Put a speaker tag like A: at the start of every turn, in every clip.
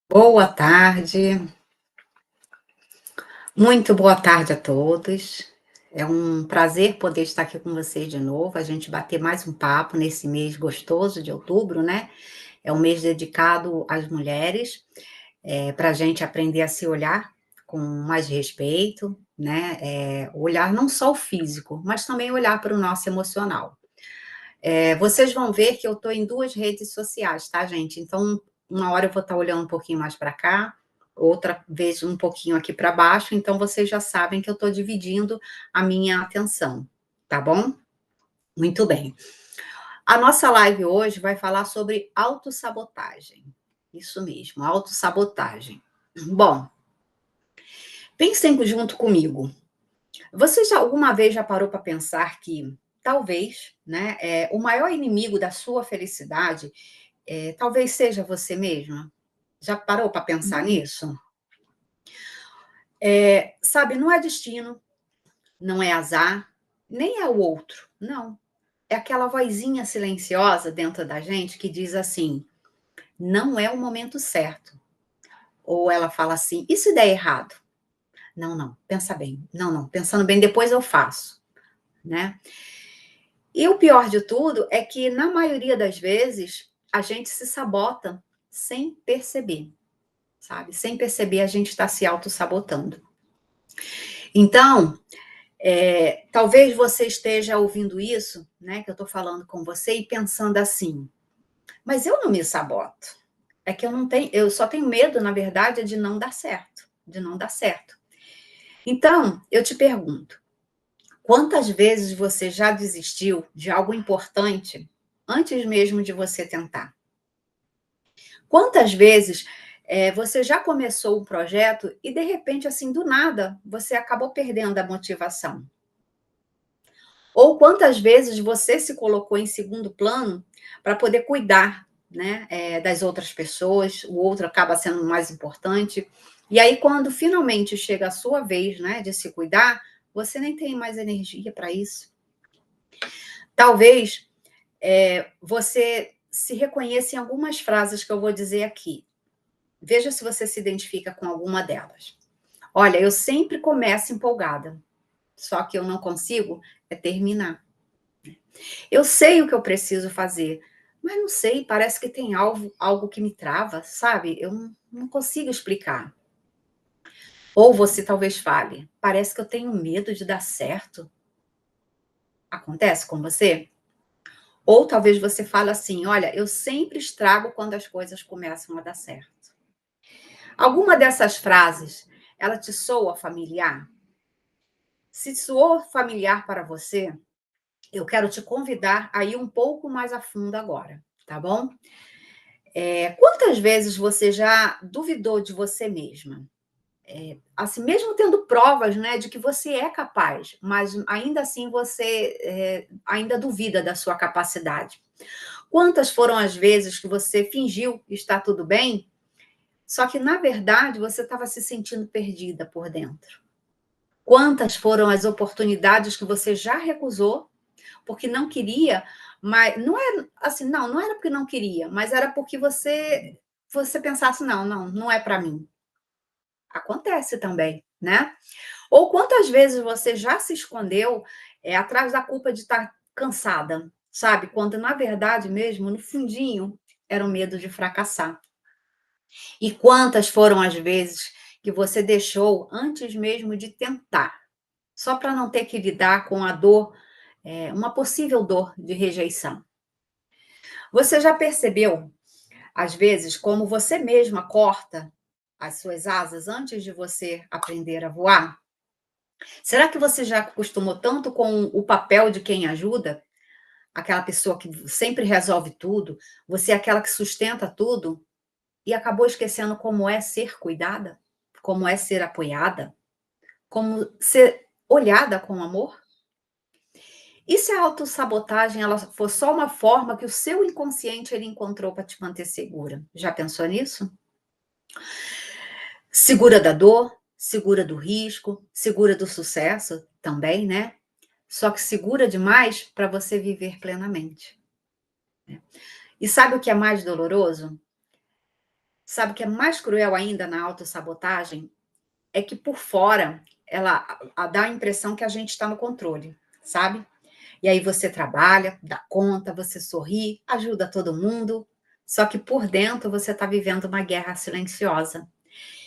A: Boa tarde, muito boa tarde a todos. É um prazer poder estar aqui com vocês de novo, a gente bater mais um papo nesse mês gostoso de outubro, né? É um mês dedicado às mulheres, para a gente aprender a se olhar com mais respeito, né? Olhar não só o físico, mas também olhar para o nosso emocional. Vocês vão ver que eu estou em duas redes sociais, tá, gente? Então, uma hora eu vou estar olhando um pouquinho mais para cá, outra vez um pouquinho aqui para baixo, então vocês já sabem que eu estou dividindo a minha atenção, tá bom? Muito bem. A nossa live hoje vai falar sobre autossabotagem. Isso mesmo, autossabotagem. Bom, pensem junto comigo. Você já alguma vez já parou para pensar que talvez, né, o maior inimigo da sua felicidade talvez seja você mesma? Já parou para pensar nisso? Sabe, não é destino, não é azar, nem é o outro, não. É aquela vozinha silenciosa dentro da gente que diz assim: "Não é o momento certo". Ou ela fala assim: "E se der errado?". "Não, não, pensa bem. Não, não, pensando bem, depois eu faço", né. E o pior de tudo é que, na maioria das vezes, a gente se sabota sem perceber, sabe. Sem perceber, a gente está se autossabotando. Então, talvez você esteja ouvindo isso, né, que eu estou falando com você e pensando assim: "Mas eu não me saboto, é que eu só tenho medo, na verdade, de não dar certo, de não dar certo". Então, eu te pergunto, quantas vezes você já desistiu de algo importante antes mesmo de você tentar? Quantas vezes, você já começou um projeto e, de repente, assim, do nada, você acabou perdendo a motivação? Ou quantas vezes você se colocou em segundo plano para poder cuidar, né, das outras pessoas, o outro acaba sendo mais importante, e aí quando finalmente chega a sua vez, né, de se cuidar, você nem tem mais energia para isso. Talvez, você se reconheça em algumas frases que eu vou dizer aqui. Veja se você se identifica com alguma delas. "Olha, eu sempre começo empolgada, só que eu não consigo terminar. Eu sei o que eu preciso fazer, mas não sei, parece que tem algo que me trava, sabe? Eu não consigo explicar". Ou você talvez fale: "Parece que eu tenho medo de dar certo". Acontece com você? Ou talvez você fale assim: "Olha, eu sempre estrago quando as coisas começam a dar certo". Alguma dessas frases, ela te soa familiar? Se soou familiar para você, eu quero te convidar a ir um pouco mais a fundo agora, tá bom? Quantas vezes você já duvidou de você mesma? Assim, mesmo tendo provas, né, de que você é capaz, mas ainda assim você, ainda duvida da sua capacidade. Quantas foram as vezes que você fingiu estar tudo bem, só que na verdade você estava se sentindo perdida por dentro? Quantas foram as oportunidades que você já recusou, porque não queria, mas não é assim, não era porque não queria, mas era porque você pensasse: "Não, não, não é para mim". Acontece também, né. Ou quantas vezes você já se escondeu, atrás da culpa de estar cansada, sabe, quando na verdade mesmo, no fundinho, era o medo de fracassar. E quantas foram as vezes que você deixou antes mesmo de tentar, só para não ter que lidar com a dor, uma possível dor de rejeição. Você já percebeu, às vezes, como você mesma corta as suas asas antes de você aprender a voar? Será que você já acostumou tanto com o papel de quem ajuda? Aquela pessoa que sempre resolve tudo, você é aquela que sustenta tudo, e acabou esquecendo como é ser cuidada? Como é ser apoiada? Como ser olhada com amor? E se a autossabotagem ela for só uma forma que o seu inconsciente ele encontrou para te manter segura? Já pensou nisso? Segura da dor, segura do risco, segura do sucesso também, né? Só que segura demais para você viver plenamente. E sabe o que é mais doloroso? Sabe o que é mais cruel ainda na autossabotagem? É que por fora ela dá a impressão que a gente está no controle, sabe? E aí você trabalha, dá conta, você sorri, ajuda todo mundo, só que por dentro você está vivendo uma guerra silenciosa.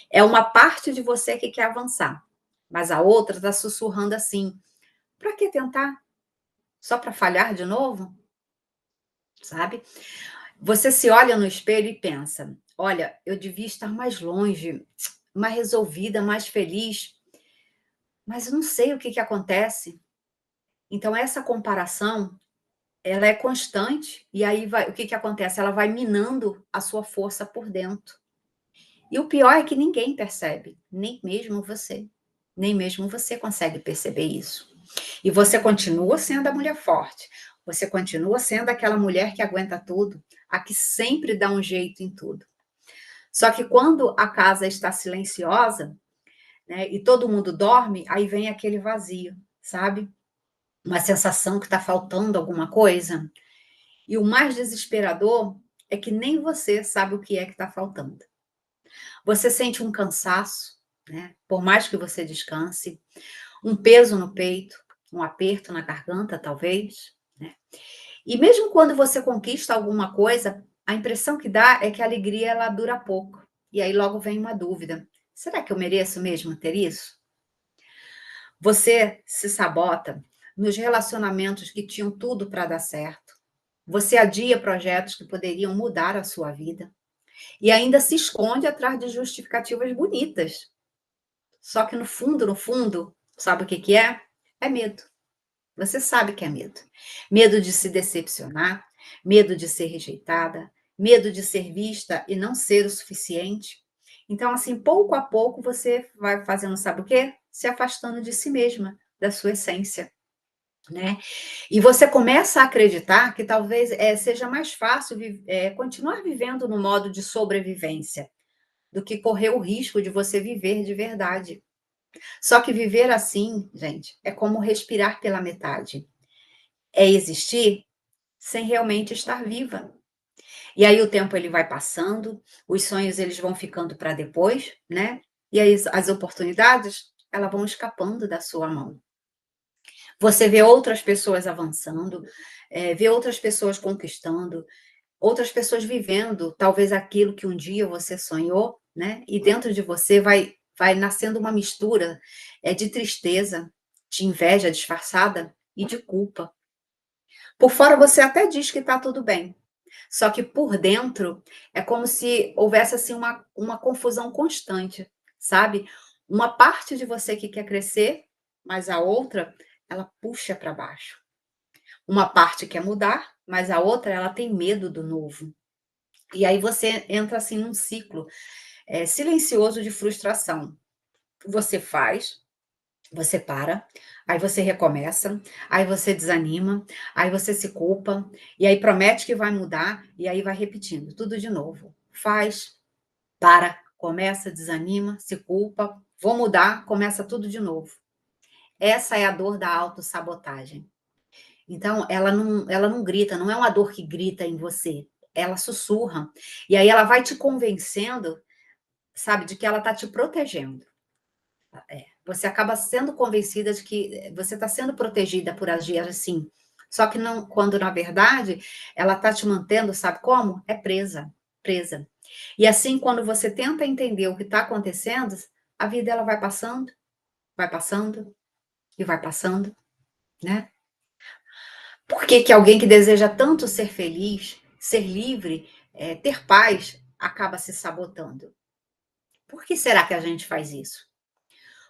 A: É uma parte de você que quer avançar, mas a outra está sussurrando assim: para que tentar? Só para falhar de novo? Sabe? Você se olha no espelho e pensa: olha, eu devia estar mais longe, mais resolvida, mais feliz, mas eu não sei o que que acontece. Então, essa comparação, ela é constante, e aí vai, o que que acontece? Ela vai minando a sua força por dentro. E o pior é que ninguém percebe, nem mesmo você. Nem mesmo você consegue perceber isso. E você continua sendo a mulher forte. Você continua sendo aquela mulher que aguenta tudo, a que sempre dá um jeito em tudo. Só que quando a casa está silenciosa, né, e todo mundo dorme, aí vem aquele vazio, sabe? Uma sensação que está faltando alguma coisa. E o mais desesperador é que nem você sabe o que é que está faltando. Você sente um cansaço, né? Por mais que você descanse, um peso no peito, um aperto na garganta, talvez, né? E mesmo quando você conquista alguma coisa, a impressão que dá é que a alegria ela dura pouco. E aí logo vem uma dúvida: será que eu mereço mesmo ter isso? Você se sabota nos relacionamentos que tinham tudo para dar certo. Você adia projetos que poderiam mudar a sua vida e ainda se esconde atrás de justificativas bonitas. Só que no fundo, sabe o que que é? É medo. Você sabe que é medo. Medo de se decepcionar, medo de ser rejeitada, medo de ser vista e não ser o suficiente. Então, assim, pouco a pouco você vai fazendo, sabe o quê? Se afastando de si mesma, da sua essência, né? E você começa a acreditar que talvez seja mais fácil continuar vivendo no modo de sobrevivência do que correr o risco de você viver de verdade. Só que viver assim, gente, é como respirar pela metade. É existir sem realmente estar viva. E aí o tempo ele vai passando, os sonhos eles vão ficando para depois, né? E aí as oportunidades, elas vão escapando da sua mão. Você vê outras pessoas avançando, vê outras pessoas conquistando, outras pessoas vivendo talvez aquilo que um dia você sonhou, né? E dentro de você vai nascendo uma mistura, de tristeza, de inveja disfarçada e de culpa. Por fora você até diz que está tudo bem, só que por dentro é como se houvesse assim uma confusão constante, sabe? Uma parte de você que quer crescer, mas a outra ela puxa para baixo. Uma parte quer mudar, mas a outra ela tem medo do novo. E aí você entra assim num ciclo silencioso de frustração. Você faz, você para, aí você recomeça, aí você desanima, aí você se culpa, e aí promete que vai mudar, e aí vai repetindo tudo de novo. Faz, para, começa, desanima, se culpa, vou mudar, começa tudo de novo. Essa é a dor da autossabotagem. Então, ela não grita, não é uma dor que grita em você, ela sussurra. E aí ela vai te convencendo, sabe, de que ela está te protegendo. Você acaba sendo convencida de que você está sendo protegida por agir assim. Só que não, quando na verdade ela está te mantendo, sabe como? É presa, presa. E assim, quando você tenta entender o que está acontecendo, a vida ela vai passando e vai passando, né? Por que que alguém que deseja tanto ser feliz, ser livre, ter paz, acaba se sabotando? Por que será que a gente faz isso?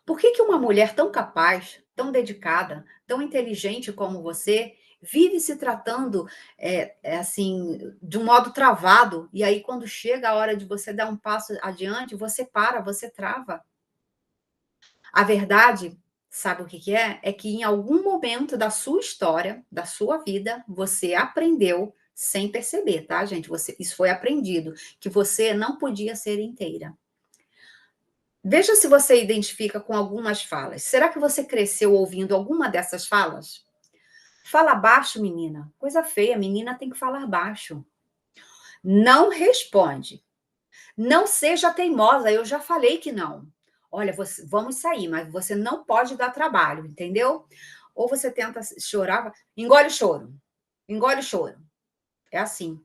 A: Por que que uma mulher tão capaz, tão dedicada, tão inteligente como você, vive se tratando, assim, de um modo travado, e aí quando chega a hora de você dar um passo adiante, você para, você trava? A verdade, sabe o que que é? É que em algum momento da sua história, da sua vida, você aprendeu sem perceber, tá, gente? Isso foi aprendido, que você não podia ser inteira. Veja se você identifica com algumas falas. Será que você cresceu ouvindo alguma dessas falas? Fala baixo, menina. Coisa feia, menina tem que falar baixo. Não responde. Não seja teimosa, eu já falei que não. Olha, vamos sair, mas você não pode dar trabalho, entendeu? Ou você tenta chorar, engole o choro, engole o choro. É assim.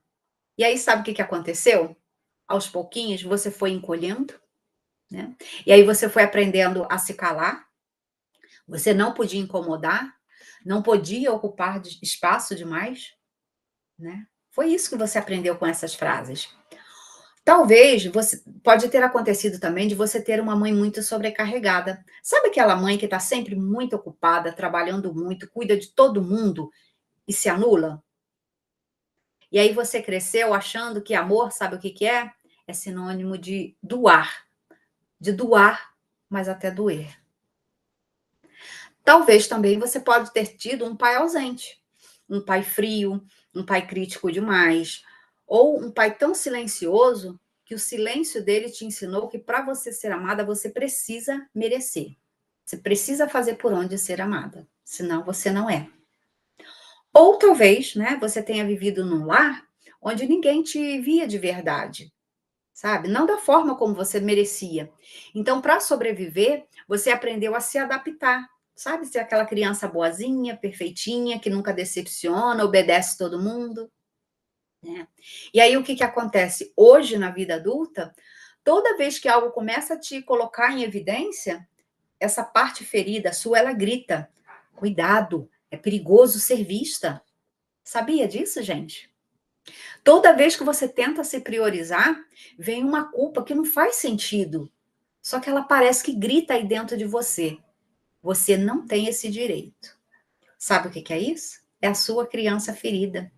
A: E aí, sabe o que aconteceu? Aos pouquinhos, você foi encolhendo, né? E aí você foi aprendendo a se calar, você não podia incomodar, não podia ocupar espaço demais, né? Foi isso que você aprendeu com essas frases. Talvez você pode ter acontecido também de você ter uma mãe muito sobrecarregada. Sabe aquela mãe que está sempre muito ocupada, trabalhando muito, cuida de todo mundo e se anula? E aí você cresceu achando que amor, sabe o que que é? É sinônimo de doar, mas até doer. Talvez também você pode ter tido um pai ausente, um pai frio, um pai crítico demais, ou um pai tão silencioso que o silêncio dele te ensinou que para você ser amada, você precisa merecer. Você precisa fazer por onde ser amada, senão você não é. Ou talvez, né, você tenha vivido num lar onde ninguém te via de verdade, sabe? Não da forma como você merecia. Então, para sobreviver, você aprendeu a se adaptar, sabe? Ser aquela criança boazinha, perfeitinha, que nunca decepciona, obedece todo mundo, né? E aí, o que que acontece? Hoje, na vida adulta, toda vez que algo começa a te colocar em evidência, essa parte ferida sua, ela grita: cuidado, é perigoso ser vista. Sabia disso, gente? Toda vez que você tenta se priorizar, vem uma culpa que não faz sentido. Só que ela parece que grita aí dentro de você. Você não tem esse direito. Sabe o que é isso? É a sua criança ferida.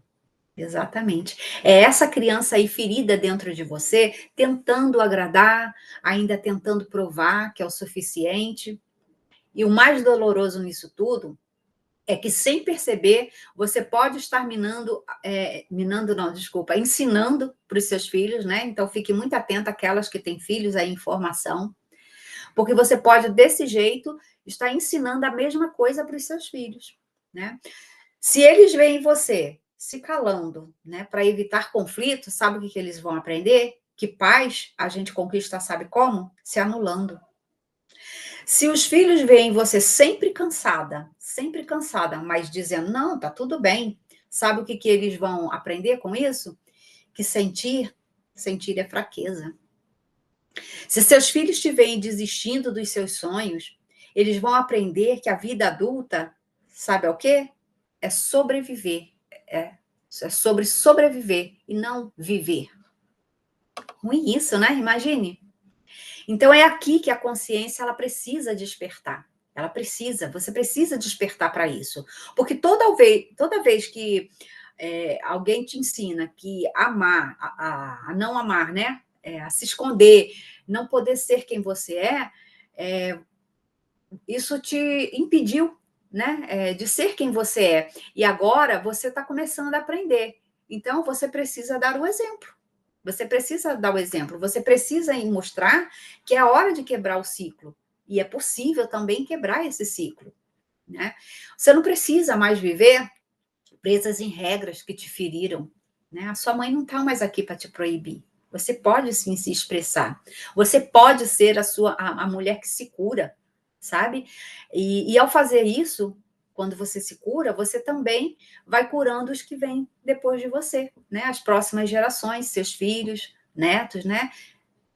A: Exatamente. É essa criança aí ferida dentro de você, tentando agradar, ainda tentando provar que é o suficiente. E o mais doloroso nisso tudo é que, sem perceber, você pode estar minando não, desculpa, ensinando para os seus filhos, né? Então, fique muito atenta àquelas que têm filhos aí em formação, porque você pode, desse jeito, estar ensinando a mesma coisa para os seus filhos, né? Se eles veem você se calando, né, para evitar conflito, sabe o que eles vão aprender? Que paz a gente conquista, sabe como? Se anulando. Se os filhos veem você sempre cansada, mas dizendo, não, tá tudo bem, sabe o que que eles vão aprender com isso? Que sentir é fraqueza. Se seus filhos te veem desistindo dos seus sonhos, eles vão aprender que a vida adulta, sabe o quê? É sobreviver. É, é sobre sobreviver e não viver. Ruim isso, né? Imagine. Então é aqui que a consciência ela precisa despertar. Ela precisa, você precisa despertar para isso. Porque toda vez que alguém te ensina que amar, a não amar, né? A se esconder, não poder ser quem você isso te impediu, né? De ser quem você é. E agora você está começando a aprender. Então você precisa dar o exemplo. Você precisa dar o exemplo, você precisa mostrar que é a hora de quebrar o ciclo. E é possível também quebrar esse ciclo, né? Você não precisa mais viver presas em regras que te feriram, né? A sua mãe não está mais aqui para te proibir. Você pode sim se expressar. Você pode ser a mulher que se cura, sabe? E ao fazer isso, quando você se cura, você também vai curando os que vêm depois de você, né? As próximas gerações, seus filhos, netos, né?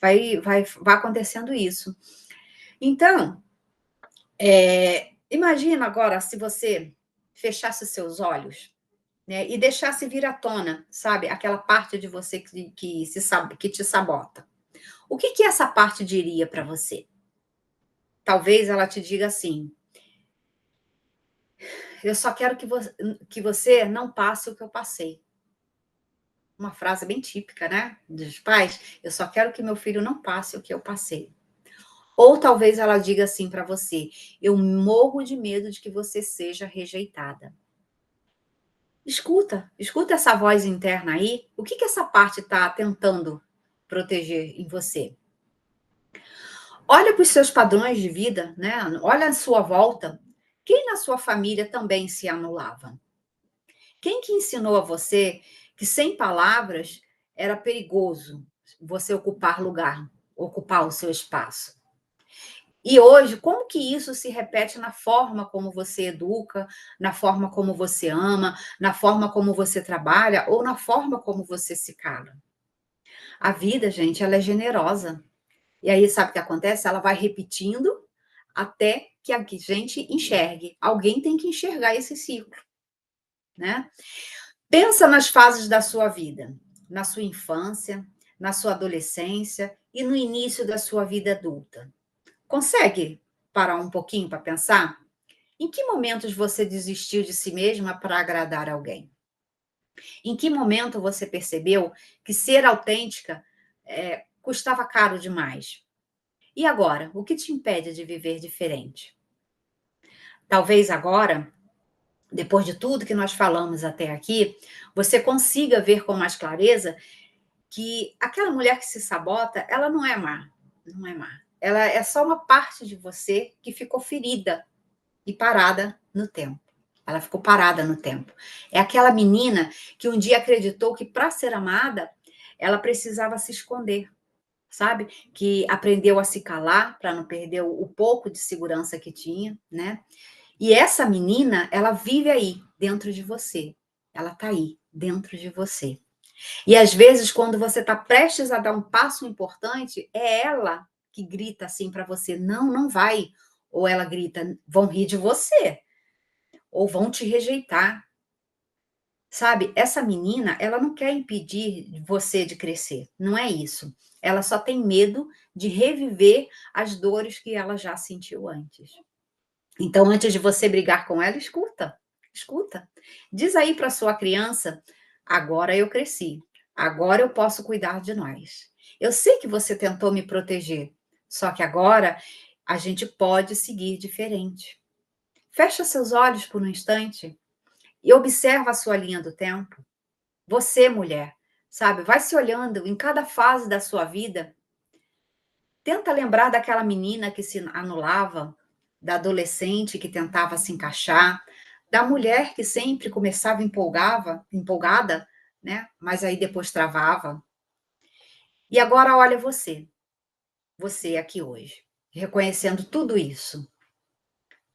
A: Vai acontecendo isso. Então, imagina agora se você fechasse os seus olhos, né, e deixasse vir à tona, sabe? Aquela parte de você que te sabota. O que que essa parte diria para você? Talvez ela te diga assim: eu só quero que você não passe o que eu passei. Uma frase bem típica, né? Dos pais. Eu só quero que meu filho não passe o que eu passei. Ou talvez ela diga assim para você: eu morro de medo de que você seja rejeitada. Escuta essa voz interna aí. O que que essa parte está tentando proteger em você? Olha para os seus padrões de vida, né? Olha à sua volta. Quem na sua família também se anulava? Quem que ensinou a você que sem palavras era perigoso? você ocupar o seu espaço. E hoje, como que isso se repete na forma como você educa, na forma como você ama, na forma como você trabalha ou na forma como você se cala? A vida, gente, ela é generosa. E aí, sabe o que acontece? Ela vai repetindo até que a gente enxergue. Alguém tem que enxergar esse ciclo, né? Pensa nas fases da sua vida, na sua infância, na sua adolescência e no início da sua vida adulta. Consegue parar um pouquinho para pensar? Em que momentos você desistiu de si mesma para agradar alguém? Em que momento você percebeu que ser autêntica custava caro demais? E agora, o que te impede de viver diferente? Talvez agora, depois de tudo que nós falamos até aqui, você consiga ver com mais clareza que aquela mulher que se sabota, ela não é má, não é má. Ela é só uma parte de você que ficou ferida e parada no tempo. Ela ficou parada no tempo. É aquela menina que um dia acreditou que para ser amada, ela precisava se esconder, sabe? Que aprendeu a se calar para não perder o pouco de segurança que tinha, né? E essa menina, ela vive aí, dentro de você. Ela tá aí, dentro de você. E às vezes, quando você está prestes a dar um passo importante, é ela que grita assim para você: não, não vai. Ou ela grita: vão rir de você, ou vão te rejeitar. Sabe, essa menina, ela não quer impedir você de crescer, não é isso. Ela só tem medo de reviver as dores que ela já sentiu antes. Então, antes de você brigar com ela, escuta, escuta. Diz aí para sua criança: agora eu cresci, agora eu posso cuidar de nós. Eu sei que você tentou me proteger, só que agora a gente pode seguir diferente. Fecha seus olhos por um instante e observa a sua linha do tempo. Você, mulher, sabe, vai se olhando em cada fase da sua vida. Tenta lembrar daquela menina que se anulava, da adolescente que tentava se encaixar, da mulher que sempre começava empolgada, né? Mas aí depois travava. E agora olha você aqui hoje, reconhecendo tudo isso.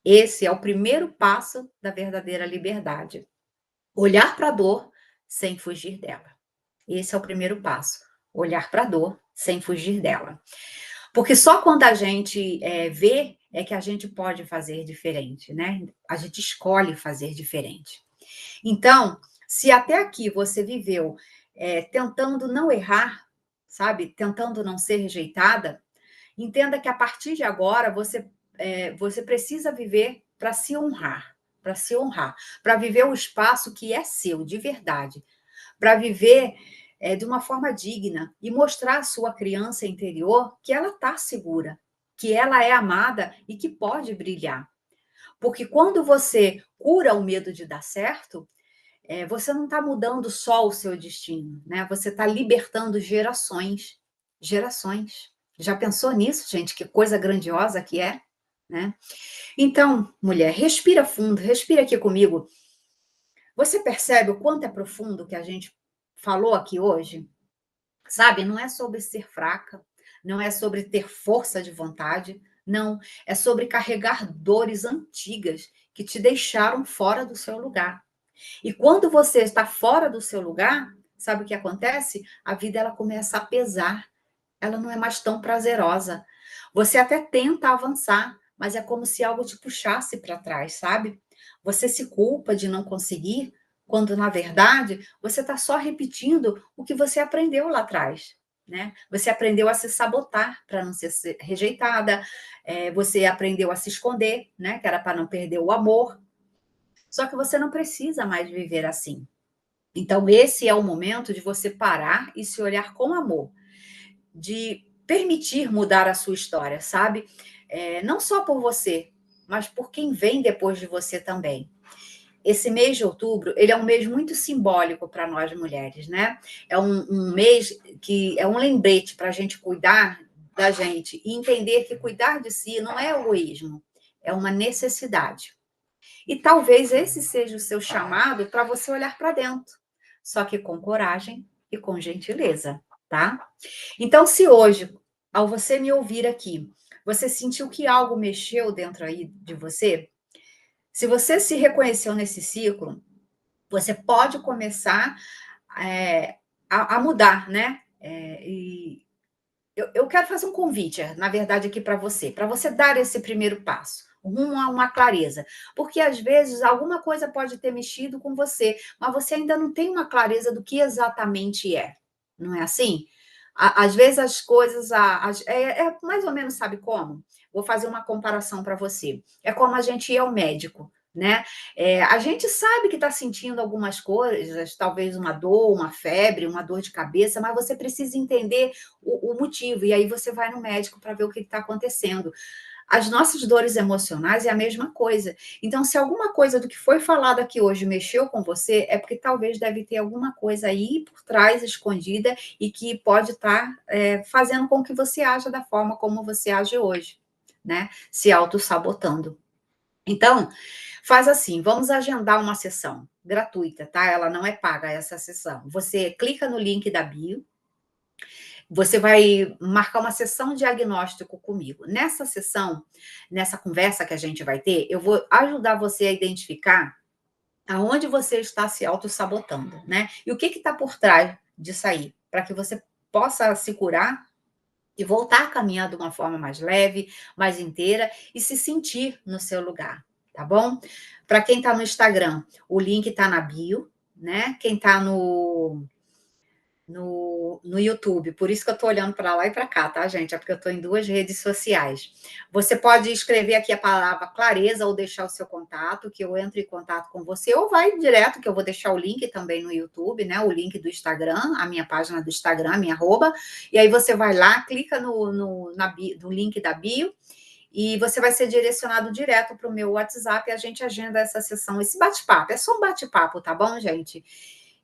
A: Esse é o primeiro passo da verdadeira liberdade. Olhar para a dor sem fugir dela. Esse é o primeiro passo. Olhar para a dor sem fugir dela. Porque só quando a gente vê é que a gente pode fazer diferente, né? A gente escolhe fazer diferente. Então, se até aqui você viveu tentando não errar, sabe? Tentando não ser rejeitada, entenda que a partir de agora você precisa viver para se honrar, para viver o espaço que é seu, de verdade, para viver de uma forma digna e mostrar à sua criança interior que ela está segura, que ela é amada e que pode brilhar. Porque quando você cura o medo de dar certo, você não está mudando só o seu destino, né? Você está libertando gerações, gerações. Já pensou nisso, gente? Que coisa grandiosa que é, né? Então, mulher, respira fundo, respira aqui comigo. Você percebe o quanto é profundo o que a gente falou aqui hoje? Sabe, não é sobre ser fraca, não é sobre ter força de vontade, não, é sobre carregar dores antigas que te deixaram fora do seu lugar. E quando você está fora do seu lugar, sabe o que acontece? A vida ela começa a pesar, ela não é mais tão prazerosa. Você até tenta avançar, mas é como se algo te puxasse para trás, sabe? Você se culpa de não conseguir, quando na verdade você está só repetindo o que você aprendeu lá atrás. Né? Você aprendeu a se sabotar para não ser rejeitada, você aprendeu a se esconder, né? Que era para não perder o amor. Só que você não precisa mais viver assim. Então, esse é o momento de você parar e se olhar com amor, de permitir mudar a sua história, sabe? Não só por você, mas por quem vem depois de você também. Esse mês de outubro, ele é um mês muito simbólico para nós mulheres, né? É um mês que é um lembrete para a gente cuidar da gente e entender que cuidar de si não é egoísmo, é uma necessidade. E talvez esse seja o seu chamado para você olhar para dentro, só que com coragem e com gentileza. tá? Então, se hoje, ao você me ouvir aqui, você sentiu que algo mexeu dentro aí de você, se você se reconheceu nesse ciclo, você pode começar, eh, a mudar, né, e eu quero fazer um convite, na verdade, aqui para você dar esse primeiro passo, rumo a uma clareza, porque às vezes alguma coisa pode ter mexido com você, mas você ainda não tem uma clareza do que exatamente é, não é assim? Às vezes as coisas, é mais ou menos, sabe como? Vou fazer uma comparação para você. É como a gente ir ao médico, né? A gente sabe que está sentindo algumas coisas, talvez uma dor, uma febre, uma dor de cabeça, mas você precisa entender o motivo, e aí você vai no médico para ver o que está acontecendo. As nossas dores emocionais é a mesma coisa. Então, se alguma coisa do que foi falado aqui hoje mexeu com você, é porque talvez deve ter alguma coisa aí por trás, escondida, e que pode estar fazendo com que você haja da forma como você age hoje, né? Se auto-sabotando. Então, faz assim, vamos agendar uma sessão gratuita, tá? Ela não é paga, essa sessão. Você clica no link da bio, você vai marcar uma sessão diagnóstico comigo. Nessa sessão, nessa conversa que a gente vai ter, eu vou ajudar você a identificar aonde você está se auto-sabotando, né? E o que está por trás disso aí, para que você possa se curar e voltar a caminhar de uma forma mais leve, mais inteira e se sentir no seu lugar, tá bom? Para quem está no Instagram, o link está na bio, né? Quem está no YouTube, por isso que eu estou olhando para lá e para cá, tá, gente? É porque eu estou em duas redes sociais. Você pode escrever aqui a palavra clareza ou deixar o seu contato, que eu entro em contato com você, ou vai direto, que eu vou deixar o link também no YouTube, né? O link do Instagram, a minha página do Instagram, a minha arroba, e aí você vai lá, clica no link da bio, e você vai ser direcionado direto para o meu WhatsApp e a gente agenda essa sessão, esse bate-papo. É só um bate-papo, tá bom, gente?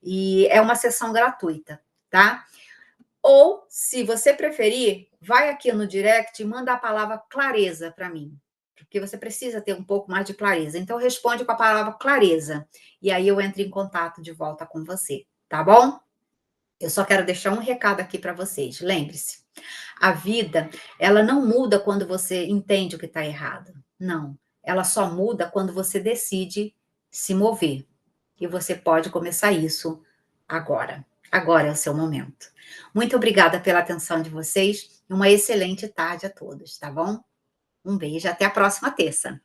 A: E é uma sessão gratuita, tá? Ou, se você preferir, vai aqui no direct e manda a palavra clareza para mim, porque você precisa ter um pouco mais de clareza. Então, responde com a palavra clareza, e aí eu entro em contato de volta com você, tá bom? Eu só quero deixar um recado aqui para vocês. Lembre-se, a vida, ela não muda quando você entende o que está errado. Não, ela só muda quando você decide se mover. E você pode começar isso agora. Agora é o seu momento. Muito obrigada pela atenção de vocês e uma excelente tarde a todos, tá bom? Um beijo, até a próxima terça.